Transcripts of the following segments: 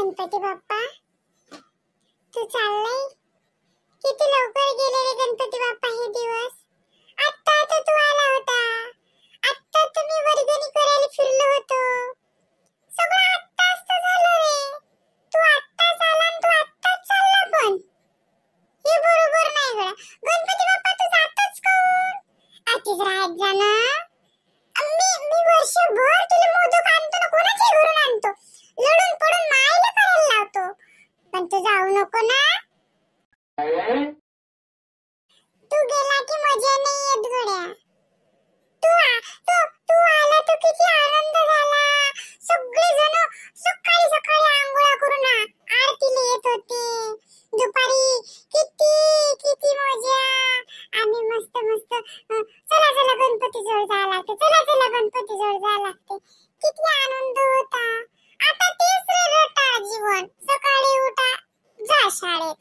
गणपती बाप्पा तू चाललाय? किती लवकर गेले रे गणपती बाप्पा हे दिवस. आता तर तू आला होता. आता तुम्ही वर्गणी करायला फिरलो होतो. सगळं आत्ताच तर झालं रे. तू आत्ताच आला आणि तू आत्ताच चालला पण. हे बरोबर नाही गड्या. गणपती बाप्पा तू जातच कोण? आतीच राहत जा ना. मी वर्षभर तुला मोदक आणतो ना, कोणाच्या घरून आणतो. लढून पडून मायला करायला लावतो. पण तू जाऊ नको ना. तू गेला की मजा नाही येत गड्या. तू आला तर किती आनंद झाला. सगळे जण सकाळी सकाळी आंघोळा करून आरतीला येत होते. दुपारी किती किती मजा. आम्ही मस्त मस्त चला चला गणपती जवळ जायला लागते, चला चला गणपती जवळ जायला लागते. किती आनंद होता. आता तेच रे रटा जीवन. सकाळी उठा, जा शाळेत.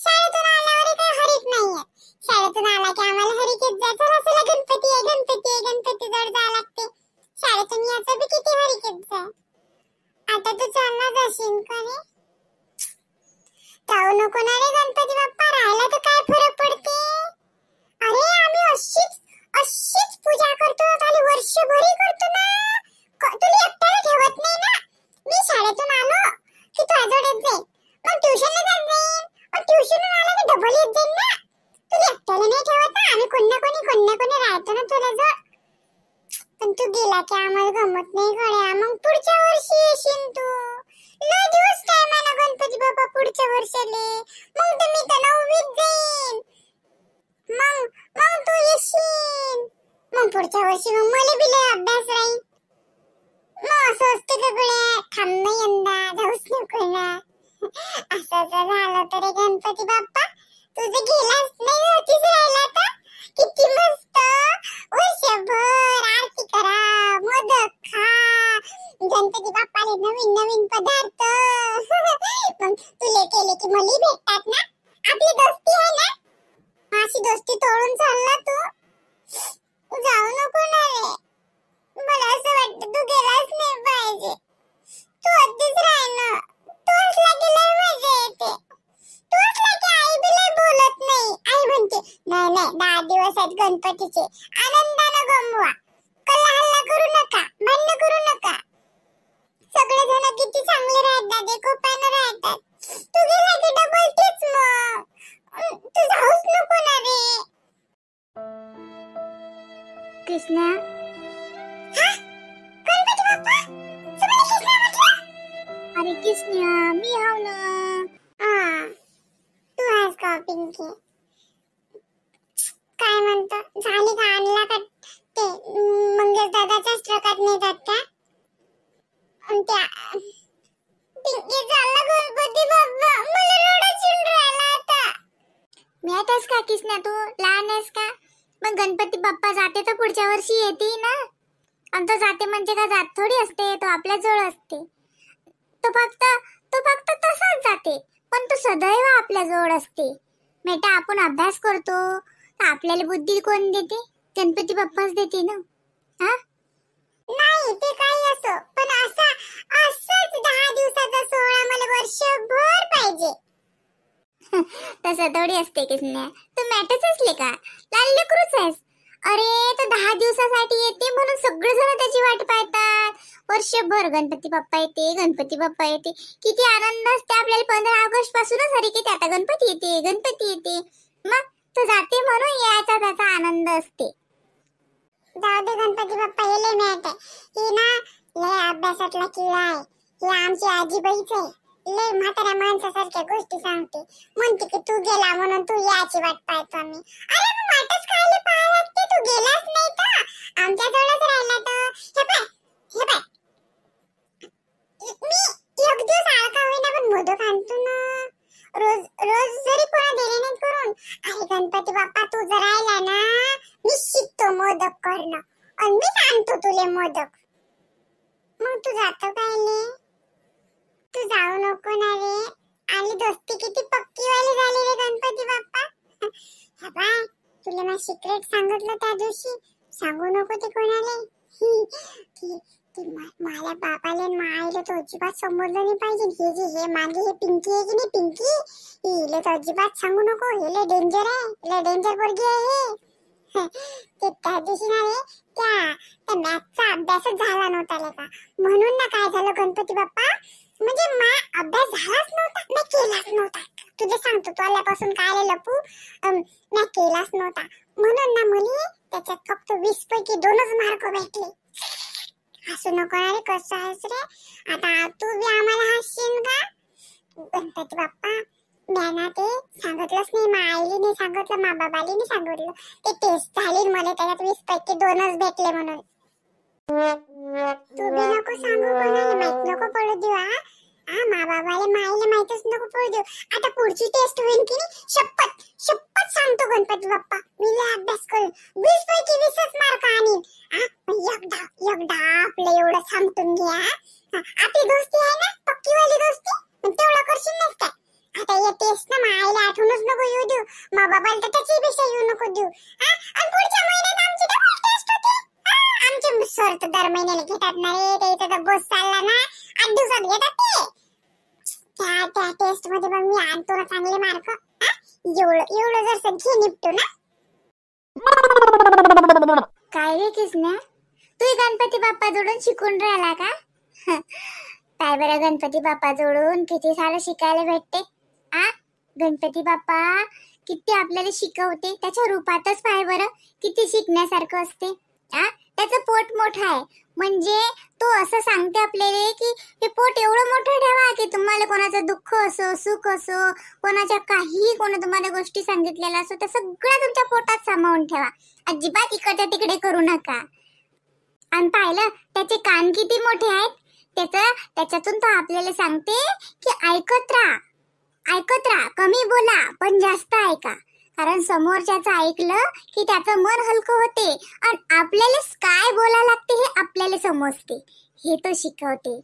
शाळेतून आल्यावर काही हरीक नाहीये. शाळेतून आला की आम्हाला हरिकेत जा, चला चला गणपती आहे, गणपती आहे, गणपती जवळ जायला लागते. शाळेतून यायचं बी किती हरिकेत जा. आता तू चालला जाशील का रे? जाऊ नको ना रे गणपती बाप्पा. राहिला तर काय फरक पडते. अरे आम्ही अशीच पूजा करतो. खाली वर्षभरही करतो ना. तुला एकट्याला ठेवत नाही ना. मी शाळेतून आलो की तू आजोड येत जाईल. मग ट्युशनला जात जाईल. मग ट्युशनून आला की डबल येत जाईल ना. तुला एकट्याला नाही ठेवत ना. आम्ही कोण ना कोणी राहतो ना तुला जवळ. पण तू गेला की आम्हाला गमत नाही गड्या. मग पुढच्या वर्षी येशील तू. लय दिवस टाइम आहे ना गणपती बाप्पा पुढच्या वर्षाले. मग तुम्ही तर 9वीत जाईन. मग तू येशील. मग पुढच्या वर्षी मग मला बी लय अभ्यास राहील. मग असं असते का गड्या. थांब ना यंदा, जाऊच नको ना. असं झालं तर गणपती बाप्पा तुझं गेलाच नाही, होतीच राहिला तर. किती मस्त वर्षभर आरती करा, मोदक खा, गणपती बाप्पाले नवीन नवीन पदार्थ. मग तुले केले की मला भेटतात ना. आपली दोस्ती आहे ना. अशी दोस्ती तोडून चालला तू. जाऊ नको ना रे. मला असं वाटतं तू गेलाच नाही पाहिजे. तू अगदीच राह ना. तू असला की लय मजा येते. तू असला की आई बी लय बोलत नाही. आई म्हणते नाही 10 दिवस आहेत गणपतीचे, आनंदाने गमवा, कल्ला हल्ला करू नका, भांडण करू नका. सगळे जण किती चांगले राहतात, एकोप्याने राहतात. तू गेला की डबल तेच. मग तू जाऊच नको ना रे. कृष्णा. गणपती बाप्पा तुम्हाला कृष्णा म्हटलं? अरे कृष्णा मी हाव ना. तू आहेस का पिंकी? काय म्हणतो, झाली का? आणला का ते मंगेश दादाच्या ट्रकात नेतात का? त्या पिंकी झाला गणपती बाप्पा. मला रडत राहिला आता. मी आहेस का कृष्णा? तू लहान आहेस का? मग गणपती बाप्पा जाते तर पुढच्या वर्षी येते ना. आमचा जाते म्हणजे का जात थोडी असते. तो आपल्या जवळ असते. तो फक्त तसाच जाते, पण तो सदैव आपल्या जवळ असते. बेटा आपण अभ्यास करतो तर आपल्याला बुद्धी कोण देते? गणपती बाप्पाच देते ना. नाही ते काही असो, पण असंच 10 दिवसाचा सोहळा मला वर्षभर पाहिजे. तसं थोडी असते कृष्णा. तू मॅटच असले का? लाल लेकरूच आहेस. अरे तो 10 दिवसासाठी येते म्हणून सगळे जण त्याची वाट पाहतात. वर्षभर गणपती बाप्पा येते, गणपती बाप्पा येते. किती आनंद असते आपल्याला. 15 ऑगस्ट पासूनच हरिकेत आता गणपती येते, गणपती येते. मग तो जाते म्हणून यायचा त्याचा आनंद असते. जाऊ दे गणपती बाप्पा हे लय मॅट आहे. ही ना लय अभ्यासातला किडा आहे. ही आमची आजीबाईच आहे. लय म्हाताऱ्या माणसासारख्या गोष्टी सांगते. म्हणते की तू गेला म्हणून तू याची वाट पाहतो आम्ही. अरे मग वाटच खायला पाहायला लागते. तू गेलाच नाही तर आमच्या जवळच राहिला तर. हे पाय मी एक दिवस आळका होईना पण मोदक आणतो ना. रोज जरी कोणा दिले नाही करून. अरे गणपती बाप्पा तू जर राहिला ना, मी शिकतो मोदक करणं आणि मी आणतो तुले मोदक. मग तू जातो कायले? तू जाऊ नको ना रे. आणि दोस्ती किती पक्की वाली झाली रे गणपती बाप्पा. हे बाय तुला मी सिक्रेट सांगितलं त्या दिवशी. सांगू नको ते कोणाला. की माझ्या बाबाला मायला तो अजिबात समजलं नाही पाहिजे. हे जे हे मागे हे पिंकी आहे की नाही, पिंकी हिला तर अजिबात सांगू नको. हे लय डेंजर आहे, लय डेंजर पोरगी आहे हे. ते त्या दिवशी ना रे त्या मॅथचा अभ्यासच झाला नव्हता लेका, म्हणून ना काय झालं गणपती बाप्पा, म्हणजे अभ्यास झालाच नव्हता, मी केलाच नव्हता. तुला सांगतो तो आल्यापासून काय लपू, मी केलाच नव्हता. म्हणून ना मुली त्याच्यात फक्त 20 पैकी 2च मार्क भेटले. हसू नको रे, कसं आहेस रे आता तू बी आम्हाला हसशील का गणपती बाप्पा. ज्ञाना ते सांगितलंच नाही, मा आईली नाही सांगितलं, मा बाबाली नाही सांगितलं. ते टेस्ट झाली मला त्याच्यात 20 पैकी 2च भेटले म्हणून. तू बी नको सांगू, कोणाला माहित नको पडू देऊ. मा बाबाला माईला माहितच नको पडू देऊ. आता पुढची टेस्ट होईल की नाही, शपथ शपथ सांगतो गणपती बाप्पा, मी लय अभ्यास करेन, 20 पैकी 20च मार्क आणीन. एकदा आपलं एवढं सांगतून घ्या. आपली दोस्ती आहे ना, पक्कीवाली दोस्ती, तेवढं करशील नाही काय. आता या टेस्ट ना मायला आठवूनच नको येऊ देऊ, मा बाबाला तर त्याची पेक्षा येऊ नको देऊ. आणि पुढच्या महिन्यात आमची डबल टेस्ट होती. आमचे सर तर दर महिन्याला घेतात ना रे, त्याचा तर बस चालला ना 8 दिवसात घेतात ते. त्या टेस्ट मध्ये मग मी आणतो ना चांगले मार्क. एवढं जर घे निपटू ना. काय रे किसना, तू गणपती बाप्पा जोडून शिकून राहिला का? काय बरं गणपती बाप्पा जोडून किती सारं शिकायला भेटते. गणपती बाप्पा किती आपल्याला शिकवते, त्याच्या रूपातच पाय बरं किती शिकण्यासारखं असते. त्याचं पोट मोठं आहे म्हणजे तो असं सांगते आपल्याला की हे पोट एवढं मोठं ठेवा की तुम्हाला कोणाचं दुःख असो सुख असो, कोणाच्या काही तुम्हाला गोष्टी सांगितलेल्या असो, तर सगळं तुमच्या पोटात सामावून ठेवा, अजिबात इकडच्या तिकडे करू नका. आणि पाहिलं त्याचे कान किती मोठे आहेत, त्याच्यातून तो आपल्याला सांगते की ऐकत राहा, कमी बोला पण जास्त ऐका, कारण समोरच्याचं ऐकलं की त्याचं मन हलकं होते आणि आपल्याला काय बोलायला लागते हे आपल्याला समजते, हे तो शिकवते.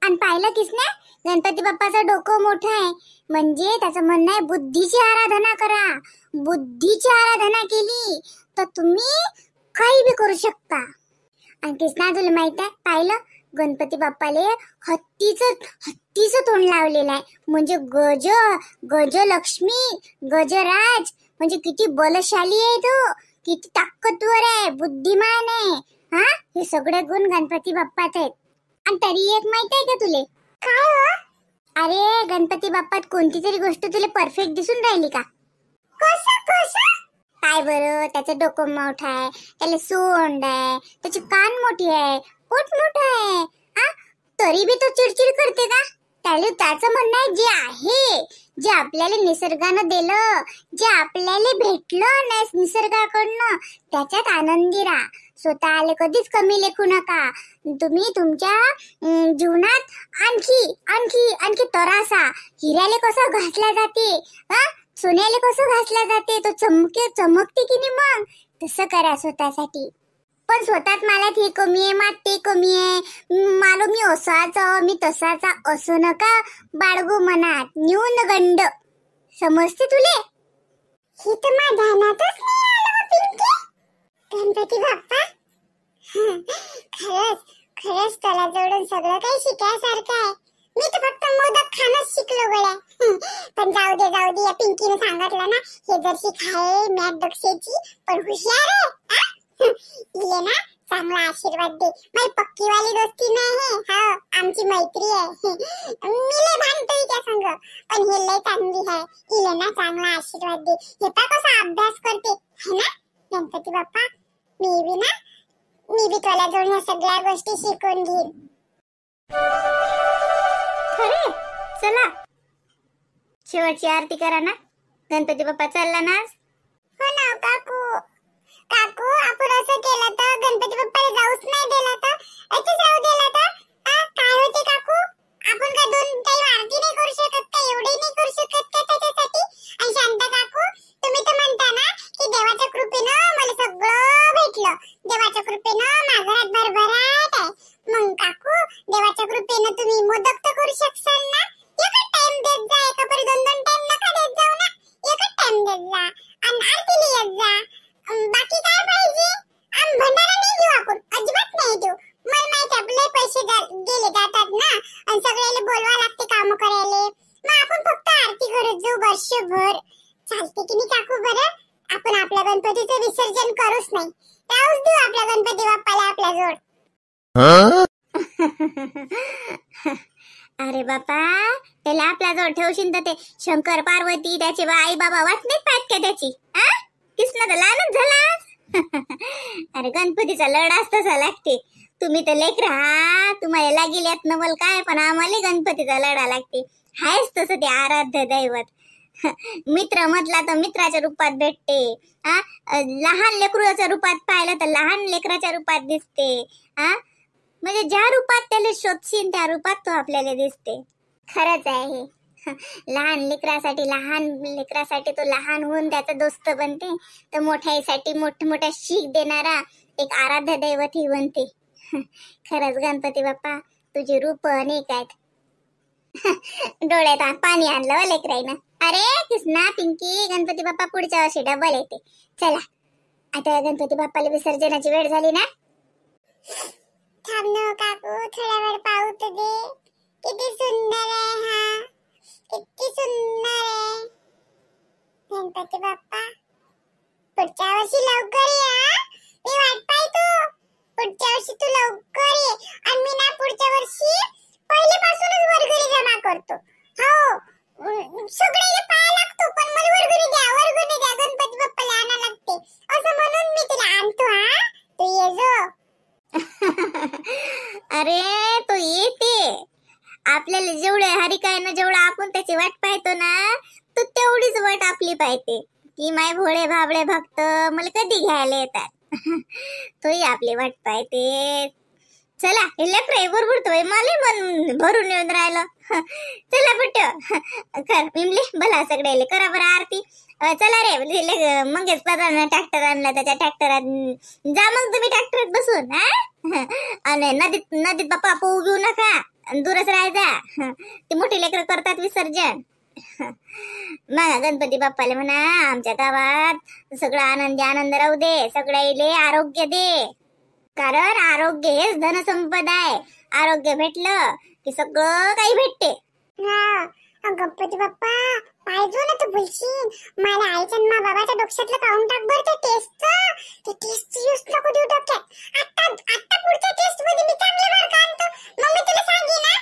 आणि पाहिलं किस ना, गणपती बाप्पाचं डोकं मोठं आहे म्हणजे त्याचं म्हणणं आहे बुद्धीची आराधना करा. बुद्धीची आराधना केली तर तुम्ही काही बी करू शकता. आणि कृष्णा तुला माहित आहे, पाहिलं गणपती बाप्पाले हत्तीचं तोंड लावलेलं आहे, म्हणजे गजलक्ष्मी गजराज, म्हणजे किती बलशाली आहे तो, किती ताकदवर आहे, बुद्धिमान आहे. हे सगळे गुण गणपती बाप्पात आहेत. आणि तरी एक माहित आहे का तुले, काय हो? अरे गणपती बाप्पात कोणती तरी गोष्ट तुला परफेक्ट दिसून राहिली का? काय बरं, त्याचं डोकं मोठं आहे, त्याला सोंड आहे, त्याची कान मोठी आहे, पोट मोठं आहे, तरी बी तो चिडचिड करते का? त्याचं म्हणणं आहे जे आहे, जे आपल्याला निसर्गानं दिलं, जे आपल्याला भेटलं निसर्गाकडनं, त्याच्यात आनंदी राहा. स्वतःला कधीच कमी लेखू नका. तुम्ही तुमच्या जीवनात आणखी तरासा, हिऱ्याला कसं घासला जाते, सोन्याला कसं घासला जाते, तो चमकते की नाही, मग तसं करा स्वतःसाठी. पण स्वतःत मला हे कमी आहे, मला ते कमी आहे, मला मी असाच मी तसाचा असं नका बाळगू मनात. न्यूनगंड समजते तुले? हे तर माझ्या ध्यानातच नाही आलं पिंकी. गणपती बाप्पा खरंच त्याला जोडून सगळं काही शिकायसारखं आहे. मी तर फक्त मोदक खाणंच शिकलो गड्या. पण जाऊ दे या पिंकीने सांगितलं ना, हे जर खाय मॅथ दक्षेची, पण हुशार आहे. इले ना चांगला आशीर्वाद दे. माझी पक्कीवाली दोस्ती नाही आहे, आमची मैत्री आहे. मी लय भांडतोय त्या संग, पण हे लय चांगली आहे. इले ना चांगला आशीर्वाद दे. हे पा कसा अभ्यास करते है ना गणपती बाप्पा. मी बी तुला जोडून सगळ्या गोष्टी शिकून घेईन. खरे चला शेवटची आरती करा ना. गणपती बाप्पा चालला ना. हो ना काकू आपण असं केलं तर गणपती बाप्पाला जाऊच नाही दिला तर जाऊ दिला तर काय होते काकू? आपण का 2 टाइम आरती नाही करू शकत का? एवढे नाही करू शकत का त्याच्यासाठी? आणि शांता काकू तुम्ही तर म्हणता ना की देवाच्या कृपेनं मला सगळं भेटलं, देवाच्या कृपेनं माझ्या घरात भरभराट आहे. मग काकू देवाच्या कृपेनं तुम्ही मोदक तर करू शकसाल ना. एकच टाइम देत जा, एका परी 2 टाइम नका देत जाऊ ना. एकच टाइम देत जा आणि आरतीला येत जा. बाकी काय पाहिजे? भंडारा नाही देऊ आपण, अजिबात नाही देऊ. मला माहिती आपले काम करायले, मग आपण फक्त आरती करत जाऊ वर्षभर. चालते की नाही काकू? बरं आपण आपल्या गणपतीचं विसर्जन करूच नाही, राहूच देऊ आपल्या गणपती बाप्पाला आपल्या जोड. अरे बापा, त्याला आपल्या जवळ ठेवशील तर ते शंकर पार्वती त्याचे आई बाबा वाट नाही पाहत का त्याची? कृष्ण तर लहानच झाला. अरे गणपतीचा लढाच तसा लागते. तुम्ही तर लेकरा, तुम्हाला लागेल यात नवल काय, पण आम्हाला गणपतीचा लढा लागते. हायच तसं ते आराध्य दैवत. मित्र म्हटला तर मित्राच्या रूपात भेटते. लहान लेकरूच्या रूपात पाहिलं तर लहान लेकराच्या रूपात दिसते. म्हणजे ज्या रूपात त्याला शोधशील त्या रूपात तो आपल्याला दिसते. खरंच आहे हे. लहान लेकरासाठी तो लहान होऊन त्याचा दोस्त बनते, तर मोठ्यासाठी मोठ्या शीख देणारा एक आराध्य दैवत ही बनते. खरंच गणपती बाप्पा तुझे रूप अनेक आहेत. डोळ्यात पाणी आणलं लेकराईनं. अरे कृष्णा, पिंकी, गणपती बाप्पा पुढच्या वर्षी डबल येते. चला आता गणपती बाप्पाला विसर्जनाची वेळ झाली ना. थांब ना काकू, थोडा वेळ पाहू तर दे. किती सुंदर आहे हा, किती सुंदर आहे गणपती बाप्पा. पुढच्या वर्षी लवकर ये. मी वाट पाहतो. पुढच्या वर्षी तू लवकर ये. आणि मी ना पुढच्या वर्षी पहिलेपासूनच वर्गणी जमा करतो. हो, सगळ्याला पाया लागतो, पण मला वर्गणी द्या गणपती बाप्पाला आणा लागते असं म्हणून मी तुला आणतो. तू ये जो. अरे तो येते. आपल्याला जेवढे हरिकायनं जेवढं आपण त्याची वाट पाहतो ना, तो तेवढीच वाट आपली पाहते की माय भोळे भाबडे भक्त मला कधी घ्यायला येतात. तोही आपली वाट पाहते. चला हे लेकरं बरोबर तो मला मन भरून येऊन राहिलं. चला बट कर मिमले भला सगळे करा बरं आरती. चला रे मंगेश दादानं ट्रॅक्टर आणला, त्याच्या ट्रॅक्टरात जा मग तुम्ही ट्रॅक्टरात बसून. आणि नदीत बाप्पा पोहू घेऊ नका, दूरच राहायचा. ते मोठे लेकरं करतात विसर्जन. मग गणपती बाप्पाला म्हणा आमच्या गावात सगळं आनंद राहू दे, सगळ्याले आरोग्य दे, कारण आरोग्य हेच धनसंपदा आहे. आरोग्य भेटलं की सगळं काही भेटते. गणपती बाप्पा पाहिजे ना तू बोलशील. मला आईच्या मा बाबाच्या डोक्यातलं काढून टाक बरं ते टेस्ट यूज नको देऊ डोक्यात. आता पुढच्या टेस्ट मध्ये मी चांगले मार्क आणतो, मग मी तुला सांगेन ना.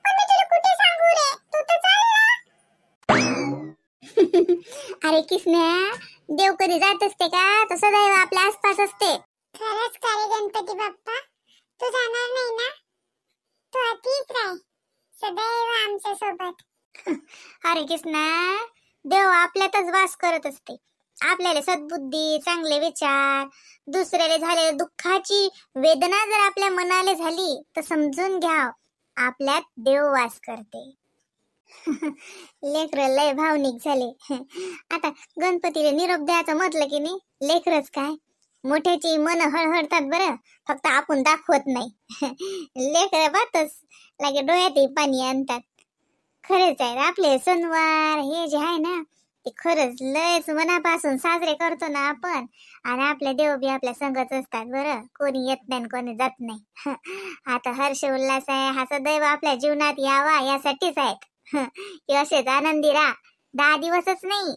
पण मी तुला कुठे सांगू रे, तू तर चाल ना. अरे किसन्या, देव कधी जात असते का? तो सदैव आपल्या आसपास असते. खरंच का रे गणपती बाप्पा? तू जाणार नाही ना? तू अतीच राह सदैव आमच्या सोबत. अरे कृष्णा, देव आपल्यातच वास करत असते. आपल्याला सद्बुद्धी, चांगले विचार, दुसऱ्याला झालेल्या दुःखाची वेदना जर आपल्या मनाला झाली तर समजून घ्या आपल्यात देव वास करते. लेकर लय भावनिक झाले. आता गणपतीला निरोप द्यायचं म्हटलं की नाही, लेकरच काय मोठ्याची मन हळहळतात बरं, फक्त आपण दाखवत नाही. लेकर बातच लागे डोळ्यातही पाणी आणतात. खरेच आहे आपले सणवार हे जे आहे ना, ते खरंच लयच मनापासून साजरे करतो ना आपण. आणि आपले देव बी आपल्या संगच असतात बरं, कोणी येत नाही कोणी जात नाही. आता हर्ष उल्हास आहे हा सदैव आपल्या जीवनात यावा यासाठीच आहेत. की असेच आनंदी राहा. 10 दिवसच नाही,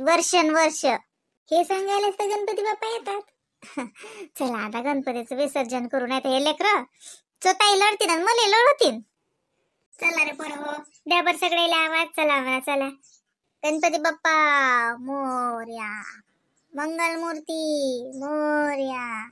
वर्षानुवर्ष हे सांगायलाच तर गणपती बाप्पा येतात. चला आता गणपतीचं विसर्जन करू, नाही तर हे लेकरं स्वतःही लढतील आणि मला लढवतील. चला रे पोरं, द्या बरं सगळ्याला आवाज. चला चला. गणपती बाप्पा मोरया, मंगलमूर्ती मोरया.